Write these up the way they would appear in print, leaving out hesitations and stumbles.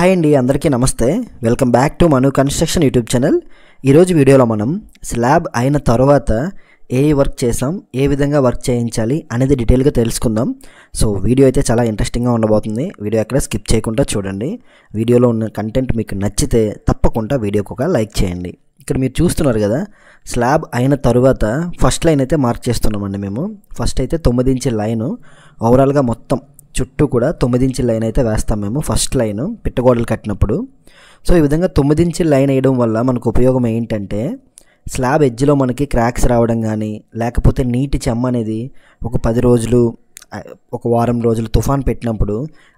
Hi అండి, అందరికీ నమస్తే. Welcome back to Manu construction YouTube channel. ఈరోజు వీడియోలో మనం స్లాబ్ అయిన తర్వాత ఏ వర్క్ చేసాం, ఏ విధంగా వర్క్ చేయించాలి అనేది డీటెయిల్గా తెలుసుకుందాం. సో వీడియో అయితే చాలా ఇంట్రెస్టింగ్గా ఉండబోతుంది. వీడియో ఎక్కడ స్కిప్ చేయకుండా చూడండి. వీడియోలో ఉన్న కంటెంట్ మీకు నచ్చితే తప్పకుండా వీడియోకి ఒక లైక్ చేయండి. ఇక్కడ మీరు చూస్తున్నారు కదా, స్లాబ్ అయిన తర్వాత ఫస్ట్ లైన్ అయితే మార్క్ చేస్తున్నామండి మేము. ఫస్ట్ అయితే 9 ఇంచ్ లైను ఓవరాల్గా మొత్తం చుట్టూ కూడా 9 ఇంచ్ లైన్ అయితే వేస్తాం మేము. ఫస్ట్ లైను పిట్టగోడలు కట్టినప్పుడు. సో ఈ విధంగా 9 ఇంచ్ లైన్ వేయడం వల్ల మనకు ఉపయోగం ఏంటంటే, స్లాబ్ ఎడ్జ్లో మనకి క్రాక్స్ రావడం కానీ, లేకపోతే నీటి చెమ్మ అనేది ఒక 10 రోజులు ఒక వారం రోజులు తుఫాన్ పెట్టినప్పుడు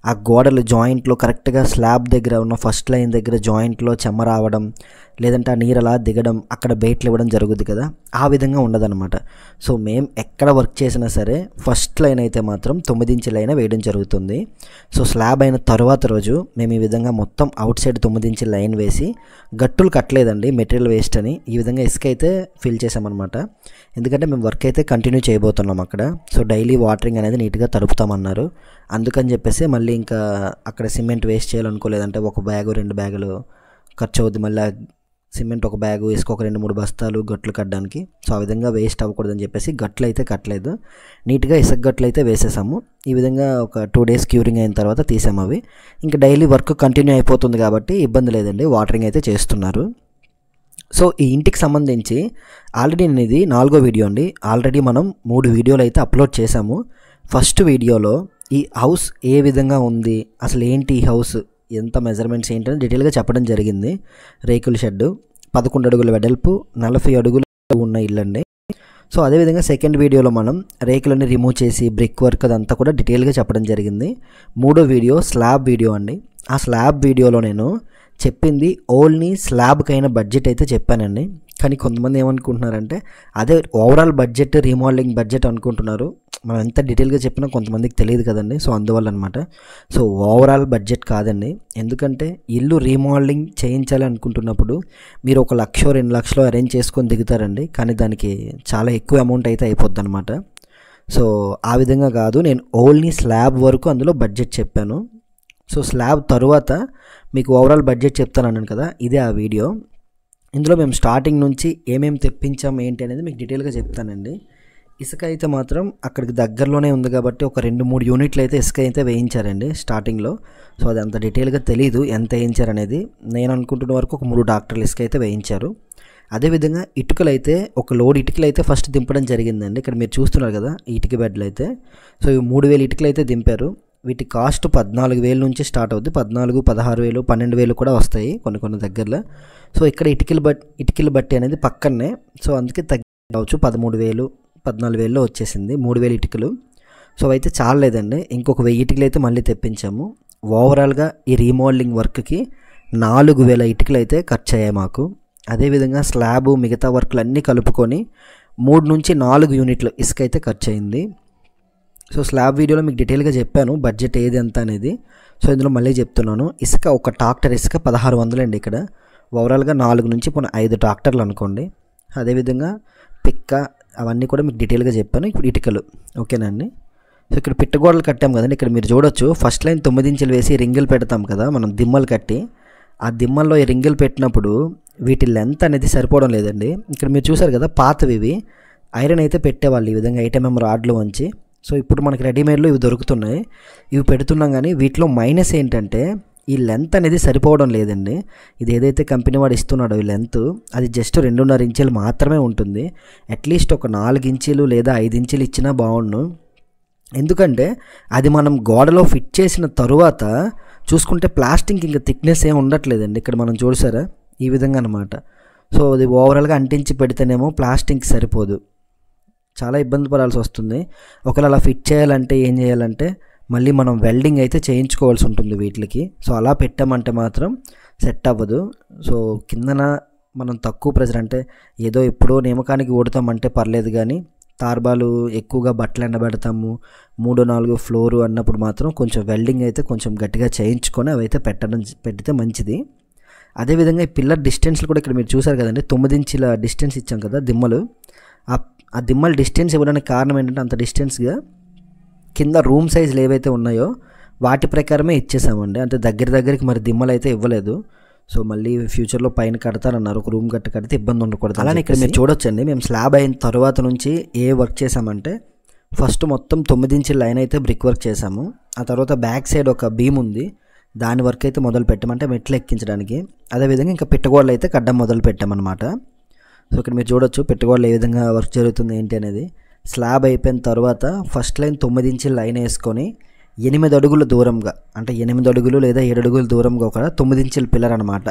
ఆ గోడలు జాయింట్లో కరెక్ట్గా స్లాబ్ దగ్గర ఉన్న ఫస్ట్ లైన్ దగ్గర జాయింట్లో చెమ్మ రావడం, లేదంటే ఆ నీరు అలా దిగడం, అక్కడ బయటలు ఇవ్వడం జరుగుద్ది కదా, ఆ విధంగా ఉండదన్నమాట. సో మేము ఎక్కడ వర్క్ చేసినా సరే ఫస్ట్ లైన్ అయితే మాత్రం 9 ఇంచ్ లైన్ వేయడం జరుగుతుంది. సో స్లాబ్ అయిన తర్వాత రోజు మేము ఈ విధంగా మొత్తం అవుట్ సైడ్ 9 ఇంచ్ లైన్ వేసి, గట్టులు కట్టలేదండి, మెటీరియల్ వేస్ట్ అని ఈ విధంగా ఇసుక అయితే ఫిల్ చేసామన్నమాట. ఎందుకంటే మేము వర్క్ అయితే కంటిన్యూ చేయబోతున్నాం అక్కడ. సో డైలీ వాటరింగ్ అనేది నీట్గా తడుపుతామన్నారు. అందుకని చెప్పేసి మళ్ళీ ఇంకా అక్కడ సిమెంట్ వేస్ట్ చేయాలనుకోలేదంటే ఒక బ్యాగు 2 బ్యాగులు ఖర్చు అవుద్ది. మళ్ళీ సిమెంట్ ఒక బ్యాగు, ఇసుక ఒక 2-3 బస్తాలు గట్లు కట్టడానికి. సో ఆ విధంగా వేస్ట్ అవ్వకూడదని చెప్పేసి గట్లు అయితే కట్టలేదు, నీట్గా ఇసుక గట్లు అయితే వేసేసాము. ఈ విధంగా ఒక 2 డేస్ క్యూరింగ్ అయిన తర్వాత తీసాము అవి. ఇంకా డైలీ వర్క్ కంటిన్యూ అయిపోతుంది కాబట్టి ఇబ్బంది లేదండి, వాటరింగ్ అయితే చేస్తున్నారు. సో ఈ ఇంటికి సంబంధించి ఆల్రెడీ నేను ఇది 4వ వీడియో అండి. ఆల్రెడీ మనం 3 వీడియోలు అయితే అప్లోడ్ చేశాము. ఫస్ట్ వీడియోలో ఈ హౌస్ ఏ విధంగా ఉంది, అసలు ఏంటి ఈ హౌస్, ఎంత మెజర్మెంట్స్ ఏంటని డీటెయిల్గా చెప్పడం జరిగింది. రేకుల షెడ్, 11 అడుగుల వెడల్పు, 40 అడుగులు ఉన్న ఇల్లండి. సో అదేవిధంగా సెకండ్ వీడియోలో మనం రేకులన్నీ రిమూవ్ చేసి బ్రిక్ వర్క్ అదంతా కూడా డీటెయిల్గా చెప్పడం జరిగింది. 3వ వీడియో స్లాబ్ వీడియో అండి. ఆ స్లాబ్ వీడియోలో నేను చెప్పింది ఓన్లీ స్లాబ్కైన బడ్జెట్ అయితే చెప్పానండి. కానీ కొంతమంది ఏమనుకుంటున్నారంటే అదే ఓవరాల్ బడ్జెట్, రీమోడలింగ్ బడ్జెట్ అనుకుంటున్నారు. మనం ఎంత డీటెయిల్గా చెప్పినా కొంతమందికి తెలియదు కదండి. సో అందువల్ల అనమాట. సో ఓవరాల్ బడ్జెట్ కాదండి. ఎందుకంటే ఇల్లు రీమోడలింగ్ చేయించాలి అనుకుంటున్నప్పుడు మీరు 1 లక్ష 2 లక్షలు అరేంజ్ చేసుకొని దిగుతారండి. కానీ దానికి చాలా ఎక్కువ అమౌంట్ అయితే అయిపోద్ది అనమాట. సో ఆ విధంగా కాదు, నేను ఓన్లీ స్లాబ్ వరకు అందులో బడ్జెట్ చెప్పాను. సో స్లాబ్ తరువాత మీకు ఓవరాల్ బడ్జెట్ చెప్తానన్నాను కదా, ఇదే ఆ వీడియో. ఇందులో మేము స్టార్టింగ్ నుంచి ఏమేమి తెప్పించాం ఏంటి అనేది మీకు డీటెయిల్గా చెప్తానండి. ఇసుక అయితే మాత్రం అక్కడికి దగ్గరలోనే ఉంది కాబట్టి ఒక 2-3 యూనిట్లు అయితే ఇసుక అయితే వేయించారండి స్టార్టింగ్లో. సో అది అంత డీటెయిల్గా తెలీదు ఎంత వేయించారనేది. నేను అనుకుంటున్న వరకు ఒక 3 ట్రాక్టర్లు ఇసుక అయితే వేయించారు. అదేవిధంగా ఇటుకలు అయితే ఒక లోడ్ ఇటుకలు అయితే ఫస్ట్ దింపడం జరిగిందండి. ఇక్కడ మీరు చూస్తున్నారు కదా ఇటుక బెడ్లు అయితే. సో ఇవి 3000 ఇటుకలు అయితే దింపారు. వీటి కాస్ట్ 14,000 నుంచి స్టార్ట్ అవుద్ది. 14,000, 16,000, 12,000 కూడా వస్తాయి కొన్ని దగ్గరలో. సో ఇక్కడ ఇటుకలు బట్టి అనేది పక్కనే. సో అందుకే తగ్గవచ్చు, 13,000, 14,000 వచ్చేసింది 3,000 ఇటుకలు. సో అయితే చాలేదండి, ఇంకొక 1000 ఇటుకలు అయితే మళ్ళీ తెప్పించాము. ఓవరాల్గా ఈ రీమోడలింగ్ వర్క్కి 4,000 ఇటుకలు అయితే ఖర్చు అయ్యాయి మాకు. అదేవిధంగా స్లాబు మిగతా వర్క్లు అన్నీ కలుపుకొని 3 నుంచి 4 యూనిట్లు ఇసుక అయితే ఖర్చు అయింది. సో స్లాబ్ వీడియోలో మీకు డీటెయిల్గా చెప్పాను బడ్జెట్ ఏది ఎంత అనేది. సో ఇందులో మళ్ళీ చెప్తున్నాను. ఇసుక ఒక ట్రాక్టర్ ఇసుక 1600 అండి ఇక్కడ. ఓవరాల్గా 4 నుంచి 5 ట్రాక్టర్లు అనుకోండి. అదేవిధంగా పిక్క అవన్నీ కూడా మీకు డీటెయిల్గా చెప్పాను. ఇప్పుడు ఇటుకలు ఓకేనండి. సో ఇక్కడ పిట్టగోడలు కట్టాం కదండి. ఇక్కడ మీరు చూడొచ్చు ఫస్ట్ లైన్ 9 ఇంచులు వేసి రింగులు పెడతాం కదా మనం, దిమ్మలు కట్టి. ఆ దిమ్మల్లో ఈ రింగులు పెట్టినప్పుడు వీటి లెంత్ అనేది సరిపోవడం లేదండి. ఇక్కడ మీరు చూసారు కదా పాతవి, ఇవి ఐరన్ అయితే పెట్టేవాళ్ళు ఈ విధంగా 8mm రాడ్లు వంచి. సో ఇప్పుడు మనకి రెడీమేడ్లో ఇవి దొరుకుతున్నాయి, ఇవి పెడుతున్నాం. కానీ వీటిలో మైనస్ ఏంటంటే ఈ లెంత్ అనేది సరిపోవడం లేదండి. ఇది ఏదైతే కంపెనీ వాడు ఇస్తున్నాడో ఈ లెంత్, అది జస్ట్ 2.5 ఇంచులు మాత్రమే ఉంటుంది. అట్లీస్ట్ ఒక 4 ఇంచులు లేదా 5 ఇంచులు ఇచ్చినా బాగుండు. ఎందుకంటే అది మనం గోడలో ఫిట్ చేసిన తరువాత చూసుకుంటే ప్లాస్టింగ్ ఇంకా థిక్నెస్ ఏమి ఉండట్లేదండి. ఇక్కడ మనం చూసారా ఈ విధంగా అనమాట. సో అది ఓవరాల్గా అంటించి పెడితేనేమో ప్లాస్టింగ్ సరిపోదు, చాలా ఇబ్బంది పడాల్సి వస్తుంది. ఒకవేళ అలా ఫిట్ చేయాలంటే ఏం చేయాలంటే మళ్ళీ మనం వెల్డింగ్ అయితే చేయించుకోవాల్సి ఉంటుంది వీటికి. సో అలా పెట్టామంటే మాత్రం సెట్ అవ్వదు. సో కిందన మనం తక్కువ ప్రెజర్ అంటే ఏదో ఎప్పుడో నియమకానికి ఓడుతామంటే పర్లేదు, కానీ తార్బాలు ఎక్కువగా బట్టలు ఎండబెడతాము 3-4 ఫ్లోరు అన్నప్పుడు మాత్రం కొంచెం వెల్డింగ్ అయితే కొంచెం గట్టిగా చేయించుకొని అవి అయితే పెడితే మంచిది. అదేవిధంగా ఈ పిల్లర్ డిస్టెన్స్లు కూడా ఇక్కడ మీరు చూసారు కదండి, 9 ఇంచుల డిస్టెన్స్ ఇచ్చాం కదా దిమ్మలు. ఆ దిమ్మల డిస్టెన్స్ ఇవ్వడానికి కారణం ఏంటంటే అంత డిస్టెన్స్గా కింద రూమ్ సైజులు ఏవైతే ఉన్నాయో వాటి ప్రకారమే ఇచ్చేసామండి. అంటే దగ్గరికి మరి దిమ్మలు అయితే ఇవ్వలేదు. సో మళ్ళీ ఫ్యూచర్లో పైన కడతారన్నారు, ఒక రూమ్ కడితే ఇబ్బంది ఉండకూడదు. అలానే ఇక్కడ మీరు చూడొచ్చండి, మేము స్లాబ్ అయిన తర్వాత నుంచి ఏ వర్క్ చేసామంటే ఫస్ట్ మొత్తం 9 ఇంచుల లైన్ అయితే బ్రిక్ వర్క్ చేసాము. ఆ తర్వాత బ్యాక్ సైడ్ ఒక బీమ్ ఉంది, దాని వర్క్ అయితే మొదలు పెట్టామంటే మెట్లు ఎక్కించడానికి. అదేవిధంగా ఇంకా పిట్టగోడలు అయితే కడ్డం మొదలు పెట్టామన్నమాట. సో ఇక్కడ మీరు చూడొచ్చు పిట్టగోడలు ఏ విధంగా వర్క్ జరుగుతుంది ఏంటి అనేది. స్లాబ్ అయిపోయిన తర్వాత ఫస్ట్ లైన్ 9 ఇంచుల లైన్ వేసుకొని 8 అడుగుల దూరంగా, అంటే 8 అడుగులు లేదా 7 అడుగుల దూరంగా ఒక 9 ఇంచుల పిల్లర్ అనమాట.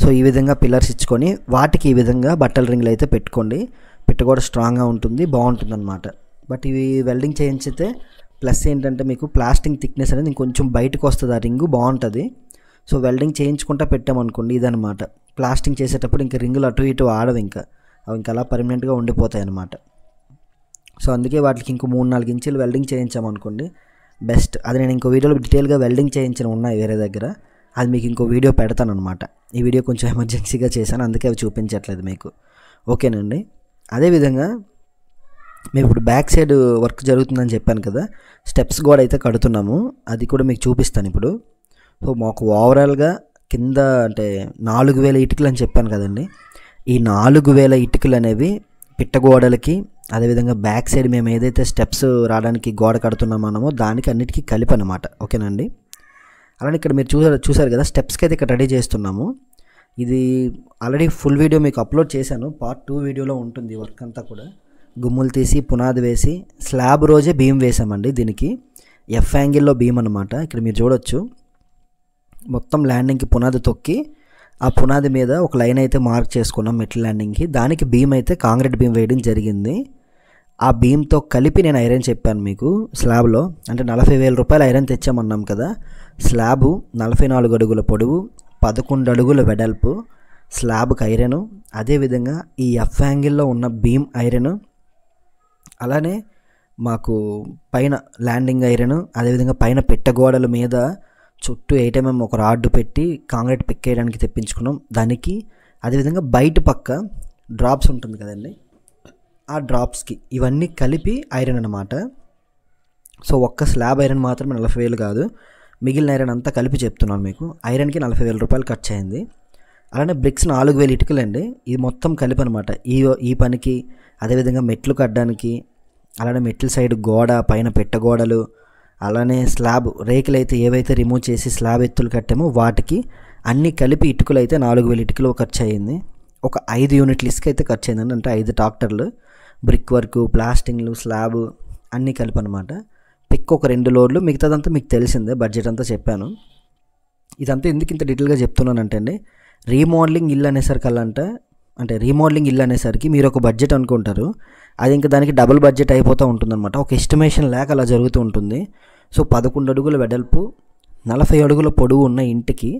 సో ఈ విధంగా పిల్లర్స్ ఇచ్చుకొని వాటికి ఈ విధంగా బట్టల రింగులు అయితే పెట్టుకోండి. పిట్టగోడ స్ట్రాంగ్గా ఉంటుంది, బాగుంటుంది అనమాట. బట్ ఇవి వెల్డింగ్ చేయించితే ప్లస్ ఏంటంటే మీకు ప్లాస్టింగ్ థిక్నెస్ అనేది ఇంకొంచెం బయటకు వస్తుంది, ఆ రింగు బాగుంటుంది. సో వెల్డింగ్ చేయించుకుంటా పెట్టామనుకోండి ఇదనమాట. ప్లాస్టింగ్ చేసేటప్పుడు ఇంకా రింగులు అటు ఇటు ఆడవు, ఇంకా అవి ఇంకా అలా పర్మనెంట్గా ఉండిపోతాయి అన్నమాట. సో అందుకే వాటికి ఇంకో 3-4 ఇంచులు వెల్డింగ్ చేయించామనుకోండి బెస్ట్. అది నేను ఇంకో వీడియోలో డీటెయిల్గా వెల్డింగ్ చేయించిన ఉన్నాయి వేరే దగ్గర, అది మీకు ఇంకో వీడియో పెడతాను అనమాట. ఈ వీడియో కొంచెం ఎమర్జెన్సీగా చేశాను, అందుకే అవి చూపించట్లేదు మీకు. ఓకేనండి. అదేవిధంగా మేము ఇప్పుడు బ్యాక్ సైడ్ వర్క్ జరుగుతుందని చెప్పాను కదా, స్టెప్స్ కూడా అయితే కడుతున్నాము, అది కూడా మీకు చూపిస్తాను ఇప్పుడు. సో మాకు ఓవరాల్గా కింద అంటే 4000 ఇటుకలు అని చెప్పాను కదండి. ఈ 4000 ఇటుకలు అనేవి పిట్టగోడలకి, అదేవిధంగా బ్యాక్ సైడ్ మేము ఏదైతే స్టెప్స్ రావడానికి గోడ కడుతున్నామో దానికి అన్నిటికీ కలిపి అనమాట. ఓకేనండి. అలానే ఇక్కడ మీరు చూసారు కదా, స్టెప్స్కి అయితే ఇక్కడ రెడీ చేస్తున్నాము. ఇది ఆల్రెడీ ఫుల్ వీడియో మీకు అప్లోడ్ చేశాను, పార్ట్ 2 వీడియోలో ఉంటుంది వర్క్ అంతా కూడా. గుమ్ములు తీసి పునాది వేసి స్లాబ్ రోజే బీమ్ వేసామండి. దీనికి ఎఫ్ యాంగిల్లో బీమ్ అనమాట. ఇక్కడ మీరు చూడొచ్చు, మొత్తం ల్యాండింగ్కి పునాది తొక్కి ఆ పునాది మీద ఒక లైన్ అయితే మార్క్ చేసుకున్నాం మెట్ల ల్యాండింగ్కి. దానికి బీమ్ అయితే కాంక్రీట్ బీమ్ వేయడం జరిగింది. ఆ బీమ్తో కలిపి నేను ఐరన్ చెప్పాను మీకు స్లాబ్లో, అంటే 40,000 రూపాయలు ఐరన్ తెచ్చామన్నాం కదా. స్లాబు 44 అడుగుల పొడవు, 11 అడుగుల వెడల్పు స్లాబ్కి ఐరను, అదేవిధంగా ఈ ఎఫ్ యాంగిల్లో ఉన్న బీమ్ ఐరను, అలానే మాకు పైన ల్యాండింగ్ ఐరన్, అదేవిధంగా పైన పెట్టగోడల మీద చుట్టూ 8 mm ఒక రాడ్డు పెట్టి కాంక్రీట్ పిక్కేయడానికి తెప్పించుకున్నాం దానికి. అదేవిధంగా బయట పక్క డ్రాప్స్ ఉంటుంది కదండి, ఆ డ్రాప్స్కి ఇవన్నీ కలిపి ఐరన్ అనమాట. సో ఒక్క స్లాబ్ ఐరన్ మాత్రం 40,000 కాదు, మిగిలిన ఐరన్ అంతా కలిపి చెప్తున్నాను మీకు. ఐరన్కి 40,000 రూపాయలు ఖర్చు అయింది. అలానే బ్రిక్స్ 4,000 ఇటుకలండి, ఇది మొత్తం కలిపి అనమాట ఈ పనికి. అదేవిధంగా మెట్లు కట్టడానికి, అలానే మెట్ల సైడ్ గోడ, పైన పెట్టగోడలు, అలానే స్లాబ్ రేకులు అయితే ఏవైతే రిమూవ్ చేసి స్లాబ్ ఎత్తులు కట్టామో వాటికి అన్నీ కలిపి ఇటుకలు అయితే 4,000 ఇటుకలు ఖర్చు అయ్యింది. ఒక 5 యూనిట్ల ఇసుక అయితే ఖర్చు అయిందండి, అంటే 5 ట్రాక్టర్లు, బ్రిక్ వర్క్, ప్లాస్టింగ్లు, స్లాబ్ అన్నీ కలిపి అనమాట. పిక్ ఒక 2 లోడ్లు, మిగతాదంతా మీకు తెలిసిందే, బడ్జెట్ అంతా చెప్పాను. ఇదంతా ఎందుకు ఇంత డీటెయిల్గా చెప్తున్నానంటే అండి, రీమోడలింగ్ ఇల్లు అనేసరికి మీరు ఒక బడ్జెట్ అనుకుంటారు, అది ఇంకా దానికి డబుల్ బడ్జెట్ అయిపోతూ ఉంటుందన్నమాట. ఒక ఎస్టిమేషన్ లేక అలా జరుగుతూ ఉంటుంది. సో 11 అడుగుల వెడల్పు, 40 అడుగుల పొడవు ఉన్న ఇంటికి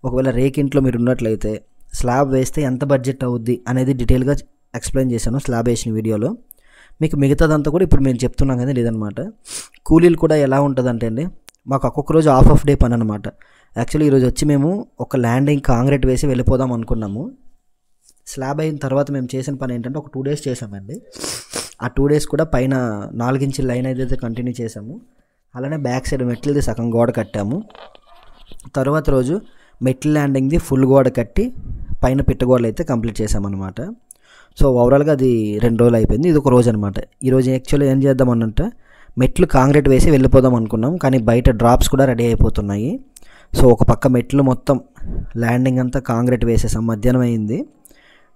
ఒకవేళ రేకింట్లో మీరు ఉన్నట్లయితే స్లాబ్ వేస్తే ఎంత బడ్జెట్ అవుద్ది అనేది డీటెయిల్గా ఎక్స్ప్లెయిన్ చేశాను స్లాబ్ వేసిన వీడియోలో. మీకు మిగతాదంతా కూడా ఇప్పుడు మేము చెప్తున్నాం కదా లేదనమాట. కూలీలు కూడా ఎలా ఉంటుందంటే అండి, మాకు ఒక్కొక్క రోజు ఆఫ్ డే పని అనమాట. యాక్చువల్లీ ఈరోజు వచ్చి మేము ఒక ల్యాండింగ్ కాంక్రీట్ వేసి వెళ్ళిపోదాం అనుకున్నాము. స్లాబ్ అయిన తర్వాత మేము చేసిన పని ఏంటంటే ఒక 2 days చేసామండి. ఆ 2 days కూడా పైన 4 ఇంచుల లైన్ అయితే కంటిన్యూ చేసాము. అలానే బ్యాక్ సైడ్ మెట్లది సగం గోడ కట్టాము. తర్వాత రోజు మెట్ల ల్యాండింగ్ది ఫుల్ గోడ కట్టి పైన పిట్టగోడలు అయితే కంప్లీట్ చేసామన్నమాట. సో ఓవరాల్గా అది 2 రోజులు అయిపోయింది, ఇది ఒక రోజు అనమాట. ఈరోజు యాక్చువల్లీ ఏం చేద్దామన్నంటే మెట్లు కాంక్రీట్ వేసి వెళ్ళిపోదాం అనుకున్నాం, కానీ బయట డ్రాప్స్ కూడా రెడీ అయిపోతున్నాయి. సో ఒక పక్క మెట్లు మొత్తం ల్యాండింగ్ అంతా కాంక్రీట్ వేసేసాం. మధ్యాహ్నం అయింది,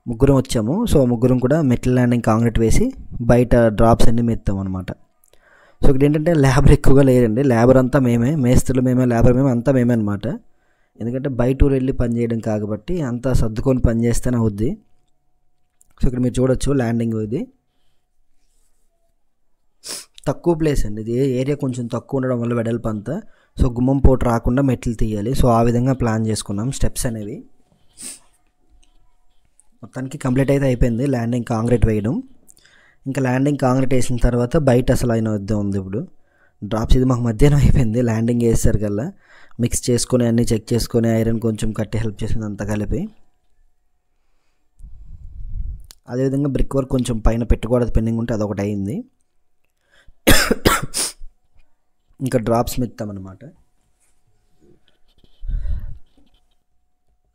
ముగ్గురం వచ్చాము. సో ముగ్గురం కూడా మెట్ల ల్యాండింగ్ కాంక్రీట్ వేసి బయట డ్రాప్స్ అన్నీ మెత్తాం అనమాట. సో ఇక్కడ ఏంటంటే లేబర్ ఎక్కువగా లేరండి, లేబర్ అంతా మేమే, మేస్త్రులు మేమే, లేబర్ మేమే, అంతా మేమే అనమాట. ఎందుకంటే బయట ఊరు వెళ్ళి పని చేయడం కాబట్టి అంతా సర్దుకొని పని చేస్తేనే అవుద్ది. సో ఇక్కడ మీరు చూడొచ్చు ల్యాండింగ్, ఇది తక్కువ ప్లేస్ అండి, ఇది ఏరియా కొంచెం తక్కువ ఉండడం వల్ల వెడల్పు అంతా. సో గుమ్మం పోటు రాకుండా మెట్లు తీయాలి. సో ఆ విధంగా ప్లాన్ చేసుకున్నాం స్టెప్స్ అనేవి. మొత్తానికి కంప్లీట్ అయితే అయిపోయింది ల్యాండింగ్ కాంక్రీట్ వేయడం. ఇంకా ల్యాండింగ్ కాంక్రీట్ వేసిన తర్వాత బయట అసలు అయిన వద్ద ఉంది ఇప్పుడు డ్రాప్స్. ఇది మాకు మధ్యాహ్నం అయిపోయింది, ల్యాండింగ్ వేసేసరికల్లా మిక్స్ చేసుకొని అన్నీ చెక్ చేసుకొని ఐరన్ కొంచెం కట్టి హెల్ప్ చేసింది అంతా కలిపి. అదేవిధంగా బ్రిక్ వర్క్ కొంచెం పైన పెట్టుకోవడం పెండింగ్ ఉంటే అదొకటి అయింది. ఇంకా డ్రాప్స్ మెత్తామన్నమాట.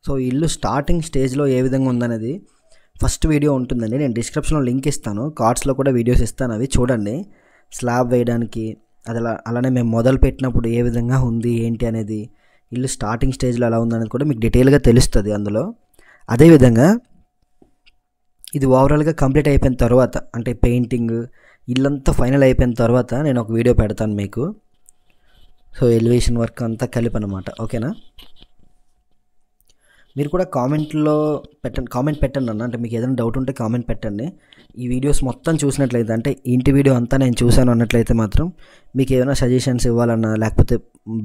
సో ఇల్లు స్టార్టింగ్ స్టేజ్లో ఏ విధంగా ఉందనేది ఫస్ట్ వీడియో ఉంటుందండి, నేను డిస్క్రిప్షన్లో లింక్ ఇస్తాను, కార్డ్స్లో కూడా వీడియోస్ ఇస్తాను, అవి చూడండి. స్లాబ్ వేయడానికి అది అలానే మేము మొదలు పెట్టినప్పుడు ఏ విధంగా ఉంది ఏంటి అనేది, ఇల్లు స్టార్టింగ్ స్టేజ్లో ఎలా ఉందనేది కూడా మీకు డీటెయిల్గా తెలుస్తుంది అందులో. అదేవిధంగా ఇది ఓవరాల్గా కంప్లీట్ అయిపోయిన తర్వాత, అంటే పెయింటింగ్ ఇల్లంతా ఫైనల్ అయిపోయిన తర్వాత నేను ఒక వీడియో పెడతాను మీకు. సో ఎలివేషన్ వర్క్ అంతా కలిపి అనమాట, ఓకేనా. మీరు కూడా కామెంట్ పెట్టండి అన్న, అంటే మీకు ఏదైనా డౌట్ ఉంటే కామెంట్ పెట్టండి. ఈ వీడియోస్ మొత్తం చూసినట్లయితే, అంటే ఇంటి వీడియో అంతా నేను చూశాను అన్నట్లయితే మాత్రం మీకు ఏదైనా సజెషన్స్ ఇవ్వాలన్నా, లేకపోతే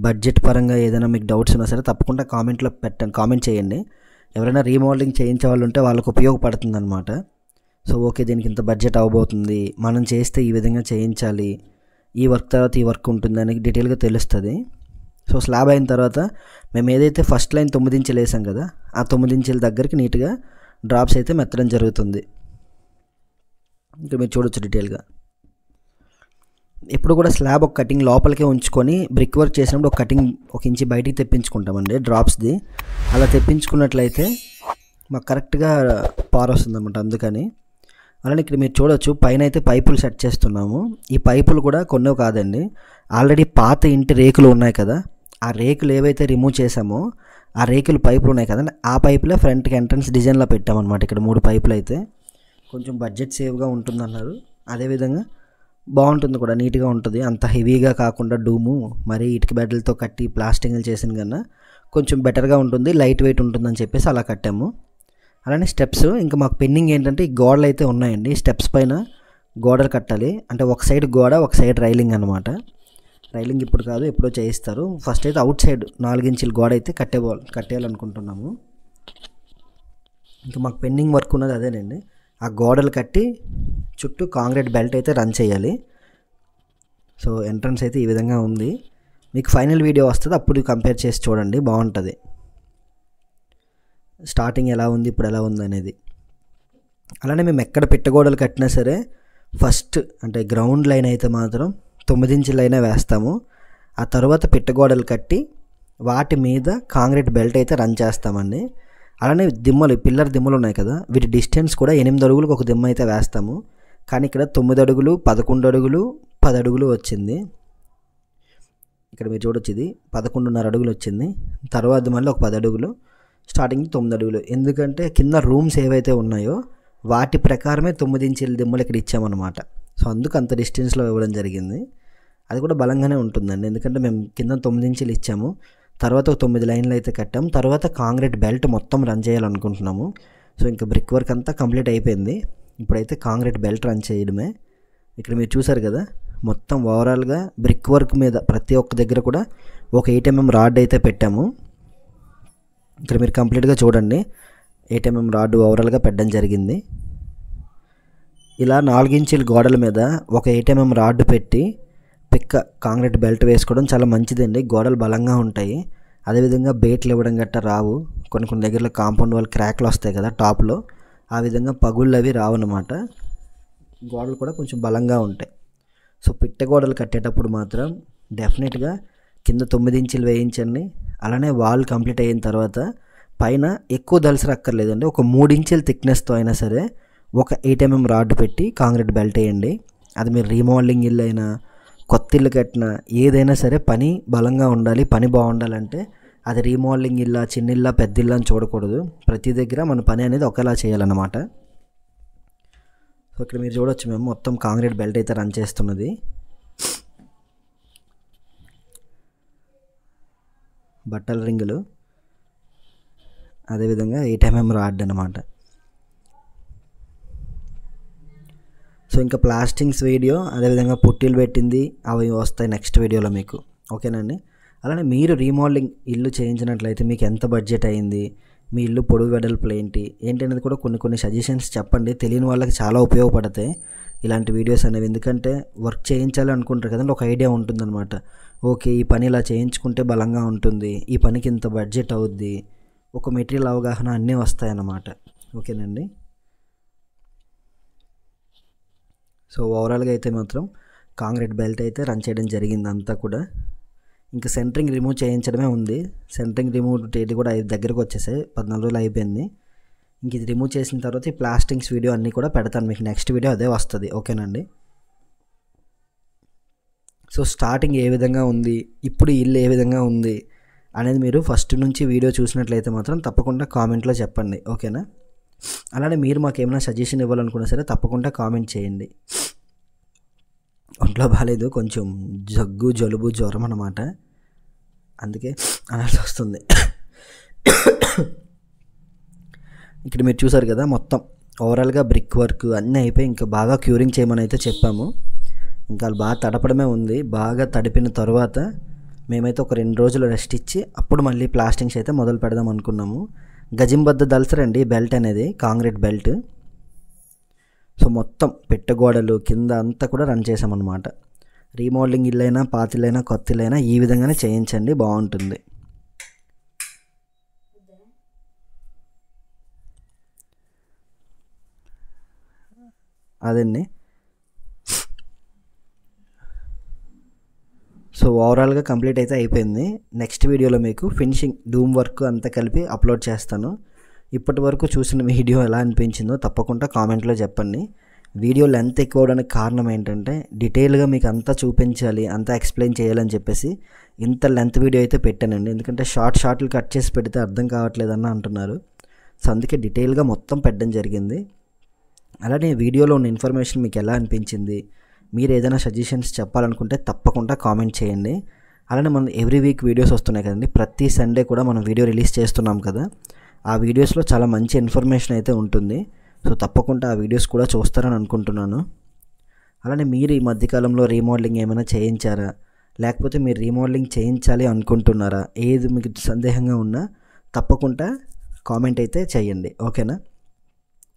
బడ్జెట్ పరంగా ఏదైనా మీకు డౌట్స్ ఉన్నా సరే తప్పకుండా కామెంట్లో కామెంట్ చేయండి. ఎవరైనా రీమోడలింగ్ చేయించే వాళ్ళు ఉంటే వాళ్ళకు ఉపయోగపడుతుంది అనమాట. సో ఓకే, దీనికి ఇంత బడ్జెట్ అవ్వబోతుంది, మనం చేస్తే ఈ విధంగా చేయించాలి, ఈ వర్క్ తర్వాత ఈ వర్క్ ఉంటుంది అని డీటెయిల్గా తెలుస్తుంది. సో స్లాబ్ అయిన తర్వాత మేము ఏదైతే ఫస్ట్ లైన్ 9 ఇంచులు వేసాం కదా, ఆ 9 ఇంచుల దగ్గరికి నీట్గా డ్రాప్స్ అయితే మెత్తడం జరుగుతుంది. ఇక్కడ మీరు చూడొచ్చు డీటెయిల్గా. ఎప్పుడు కూడా స్లాబ్ ఒక కటింగ్ లోపలికే ఉంచుకొని బ్రిక్ వర్క్ చేసినప్పుడు ఒక ఇంచి బయటికి తెప్పించుకుంటామండి డ్రాప్స్ది. అలా తెప్పించుకున్నట్లయితే మాకు కరెక్ట్గా పార్ వస్తుంది అనమాట. అందుకని అలానే ఇక్కడ మీరు చూడొచ్చు పైన అయితే పైపులు సెట్ చేస్తున్నాము. ఈ పైపులు కూడా కొన్నో కాదండి, ఆల్రెడీ పాత ఇంటి రేకులు ఉన్నాయి కదా, ఆ రేకులు ఏవైతే రిమూవ్ చేసామో ఆ రేకులు పైపులు ఉన్నాయి కదండి, ఆ పైపులే ఫ్రంట్కి ఎంట్రన్స్ డిజైన్లో పెట్టామన్నమాట. ఇక్కడ 3 పైపులు అయితే కొంచెం బడ్జెట్ సేవ్గా ఉంటుందన్నారు. అదేవిధంగా బాగుంటుంది కూడా, నీట్గా ఉంటుంది, అంత హెవీగా కాకుండా డూము మరీ ఇటుక బెడ్లతో కట్టి ప్లాస్టింగ్లు చేసిన కన్నా కొంచెం బెటర్గా ఉంటుంది, లైట్ వెయిట్ ఉంటుందని చెప్పేసి అలా కట్టాము. అలానే స్టెప్స్ ఇంకా మాకు పెండింగ్ ఏంటంటే ఈ గోడలు అయితే ఉన్నాయండి, స్టెప్స్ పైన గోడలు కట్టాలి. అంటే ఒక సైడ్ గోడ ఒక సైడ్ రైలింగ్ అనమాట. రైలింగ్ ఇప్పుడు కాదు, ఎప్పుడో చేయిస్తారు. ఫస్ట్ అయితే అవుట్ సైడ్ 4 ఇంచుల గోడ అయితే కట్టేయాలనుకుంటున్నాము. ఇంకా మాకు పెండింగ్ వర్క్ ఉన్నది అదేనండి, ఆ గోడలు కట్టి చుట్టూ కాంక్రీట్ బెల్ట్ అయితే రన్ చేయాలి. సో ఎంట్రన్స్ అయితే ఈ విధంగా ఉంది. మీకు ఫైనల్ వీడియో వస్తుంది, అప్పుడు కంపేర్ చేసి చూడండి, బాగుంటుంది. స్టార్టింగ్ ఎలా ఉంది ఇప్పుడు ఎలా ఉంది అనేది. అలానే మేము ఎక్కడ పిట్టగోడలు కట్టినా సరే ఫస్ట్ అంటే గ్రౌండ్ లైన్ అయితే మాత్రం 9 ఇంచుల లైనే వేస్తాము. ఆ తర్వాత పిట్టగోడలు కట్టి వాటి మీద కాంక్రీట్ బెల్ట్ అయితే రన్ చేస్తామండి. అలానే పిల్లర్ దిమ్మలు ఉన్నాయి కదా, వీటి డిస్టెన్స్ కూడా 8 అడుగులకు ఒక దిమ్మ అయితే వేస్తాము. కానీ ఇక్కడ 9 అడుగులు 11 అడుగులు 10 అడుగులు వచ్చింది. ఇక్కడ మీరు చూడొచ్చు, ఇది 11.5 అడుగులు వచ్చింది. తర్వాత మళ్ళీ ఒక 10 అడుగులు, స్టార్టింగ్ 9 అడుగులు. ఎందుకంటే కింద రూమ్స్ ఏవైతే ఉన్నాయో వాటి ప్రకారమే 9 ఇంచుల దిమ్మలు ఇక్కడ ఇచ్చామన్నమాట. సో అందుకు అంత డిస్టెన్స్లో ఇవ్వడం జరిగింది. అది కూడా బలంగానే ఉంటుందండి, ఎందుకంటే మేము కింద 9 ఇంచులు ఇచ్చాము, తర్వాత ఒక 9 లైన్లు అయితే కట్టాము, తర్వాత కాంక్రీట్ బెల్ట్ మొత్తం రన్ చేయాలనుకుంటున్నాము. సో ఇంకా బ్రిక్ వర్క్ అంతా కంప్లీట్ అయిపోయింది, ఇప్పుడైతే కాంక్రీట్ బెల్ట్ రన్ చేయడమే. ఇక్కడ మీరు చూసారు కదా, మొత్తం ఓవరాల్గా బ్రిక్ వర్క్ మీద ప్రతి ఒక్క దగ్గర కూడా ఒక 8 mm రాడ్ అయితే పెట్టాము. ఇక్కడ మీరు కంప్లీట్గా చూడండి, 8 mm రాడ్ ఓవరాల్గా పెట్టడం జరిగింది. ఇలా 4 ఇంచుల గోడల మీద ఒక 8 mm రాడ్ పెట్టి కాంక్రీట్ బెల్ట్ వేసుకోవడం చాలా మంచిదండి, గోడలు బలంగా ఉంటాయి. అదేవిధంగా బేట్లు ఇవ్వడం గట్టా రావు. కొన్ని దగ్గరలో కాంపౌండ్ వాళ్ళు క్రాక్లు వస్తాయి కదా టాప్లో, ఆ విధంగా పగుళ్ళు అవి రావన్నమాట. గోడలు కూడా కొంచెం బలంగా ఉంటాయి. సో పిట్ట గోడలు కట్టేటప్పుడు మాత్రం డెఫినెట్గా కింద 9 ఇంచులు వేయించండి. అలానే వాల్ కంప్లీట్ అయిన తర్వాత పైన ఎక్కువ దలసరక్కర్లేదండి, ఒక 3 ఇంచుల థిక్నెస్తో అయినా సరే ఒక 8 mm రాడ్ పెట్టి కాంక్రీట్ బెల్ట్ వేయండి. అది మీరు రీమోడలింగ్ ఇల్లు అయినా కొత్త ఇల్లు కట్టినా ఏదైనా సరే పని బలంగా ఉండాలి. పని బాగుండాలంటే అది రీమోడలింగ్ ఇల్లా చిన్న ఇల్లా పెద్ద ఇల్లా అని చూడకూడదు, ప్రతి దగ్గర మన పని అనేది ఒకేలా చేయాలన్నమాట. సో ఇక్కడ మీరు చూడొచ్చు, మేము మొత్తం కాంక్రీట్ బెల్ట్ అయితే రన్ చేస్తున్నది. బట్టల రింగులు, అదేవిధంగా 8 mm రాడ్ అనమాట. సో ఇంకా ప్లాస్టింగ్స్ వీడియో, అదేవిధంగా పుట్టీలు పెట్టింది అవి వస్తాయి నెక్స్ట్ వీడియోలో మీకు, ఓకేనండి. అలానే మీరు రీమోడలింగ్ ఇల్లు చేయించినట్లయితే మీకు ఎంత బడ్జెట్ అయింది, మీ ఇల్లు పొడుగు వెడల్పులు ఏంటి అనేది కూడా కొన్ని సజెషన్స్ చెప్పండి, తెలియని వాళ్ళకి చాలా ఉపయోగపడతాయి ఇలాంటి వీడియోస్ అనేవి. ఎందుకంటే వర్క్ చేయించాలి అనుకుంటారు కదండి, ఒక ఐడియా ఉంటుందన్నమాట. ఓకే ఈ పని ఇలా చేయించుకుంటే బలంగా ఉంటుంది, ఈ పనికి ఇంత బడ్జెట్ అవుద్ది, ఒక మెటీరియల్ అవగాహన అన్నీ వస్తాయన్నమాట, ఓకేనండి. సో ఓవరాల్గా అయితే మాత్రం కాంక్రీట్ బెల్ట్ అయితే రన్ చేయడం జరిగింది అంతా కూడా. ఇంకా సెంటరింగ్ రిమూవ్ చేయించడమే ఉంది. సెంటరింగ్ రిమూవ్ డేట్ కూడా దగ్గరకు వచ్చేసాయి, 14 రోజులు అయిపోయింది. ఇంక ఇది రిమూవ్ చేసిన తర్వాత ఈ ప్లాస్టింగ్స్ వీడియో అన్నీ కూడా పెడతాను మీకు. నెక్స్ట్ వీడియో అదే వస్తుంది, ఓకేనండి. సో స్టార్టింగ్ ఏ విధంగా ఉంది, ఇప్పుడు ఇల్లు ఏ విధంగా ఉంది అనేది మీరు ఫస్ట్ నుంచి వీడియో చూసినట్లయితే మాత్రం తప్పకుండా కామెంట్లో చెప్పండి, ఓకేనా. అలానే మీరు మాకు ఏమైనా సజెషన్ ఇవ్వాలనుకున్నా సరే తప్పకుండా కామెంట్ చేయండి. ఒంట్లో బాగాలేదు, కొంచెం జగ్గు జలుబు జ్వరం అన్నమాట, అందుకే అనాల్సి వస్తుంది. ఇక్కడ మీరు చూసారు కదా, మొత్తం ఓవరాల్గా బ్రిక్ వర్క్ అన్నీ అయిపోయి ఇంకా బాగా క్యూరింగ్ చేయమని అయితే చెప్పాము. ఇంకా అది బాగా తడపడమే ఉంది. బాగా తడిపిన తర్వాత మేమైతే ఒక 2 రోజులు రెస్ట్ ఇచ్చి అప్పుడు మళ్ళీ ప్లాస్టింగ్స్ అయితే మొదలు పెడదాం అనుకున్నాము. గజింబద్ద దళసరండి బెల్ట్ అనేది, కాంక్రీట్ బెల్ట్. సో మొత్తం పెట్టగోడలు కింద అంతా కూడా రన్ చేసామన్నమాట. రీమోడలింగ్ ఇల్లైనా పాతిలైనా కొత్త ఇల్లైనా ఈ విధంగానే చేయించండి, బాగుంటుంది. అదండి. సో ఓవరాల్గా కంప్లీట్ అయితే అయిపోయింది. నెక్స్ట్ వీడియోలో మీకు ఫినిషింగ్ డూమ్ వర్క్ అంతా కలిపి అప్లోడ్ చేస్తాను. ఇప్పటి వరకు చూసిన వీడియో ఎలా అనిపించిందో తప్పకుండా కామెంట్లో చెప్పండి. వీడియో లెంత్ ఎక్కువ అవడానికి కారణం ఏంటంటే డీటెయిల్గా మీకు అంతా చూపించాలి, అంతా ఎక్స్ప్లెయిన్ చేయాలని చెప్పేసి ఇంత లెంత్ వీడియో అయితే పెట్టానండి. ఎందుకంటే షార్ట్లు కట్ చేసి పెడితే అర్థం కావట్లేదన్న అంటున్నారు. సో అందుకే డీటెయిల్గా మొత్తం పెట్టడం జరిగింది. అలానే వీడియోలో ఉన్న ఇన్ఫర్మేషన్ మీకు ఎలా అనిపించింది, మీరు ఏదైనా సజెషన్స్ చెప్పాలనుకుంటే తప్పకుండా కామెంట్ చేయండి. అలానే మనం ఎవ్రీ వీక్ వీడియోస్ వస్తున్నాయి కదండి, ప్రతి సండే కూడా మనం వీడియో రిలీజ్ చేస్తున్నాం కదా. ఆ వీడియోస్లో చాలా మంచి ఇన్ఫర్మేషన్ అయితే ఉంటుంది. సో తప్పకుండా ఆ వీడియోస్ కూడా చూస్తారని అనుకుంటున్నాను. అలానే మీరు ఈ మధ్యకాలంలో రీమోడలింగ్ ఏమైనా చేయించారా, లేకపోతే మీరు రీమోడలింగ్ చేయించాలి అనుకుంటున్నారా, ఏది మీకు సందేహంగా ఉన్నా తప్పకుండా కామెంట్ అయితే చేయండి, ఓకేనా.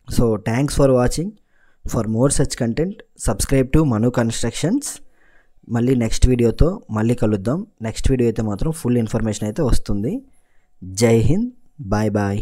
So thanks for watching. For more such content subscribe to Manu constructions. మళ్ళీ నెక్స్ట్ వీడియోతో మళ్ళీ కలుద్దాం. నెక్స్ట్ వీడియో అయితే మాత్రం ఫుల్ ఇన్ఫర్మేషన్ అయితే వస్తుంది. జై హింద్, బాయ్ బాయ్.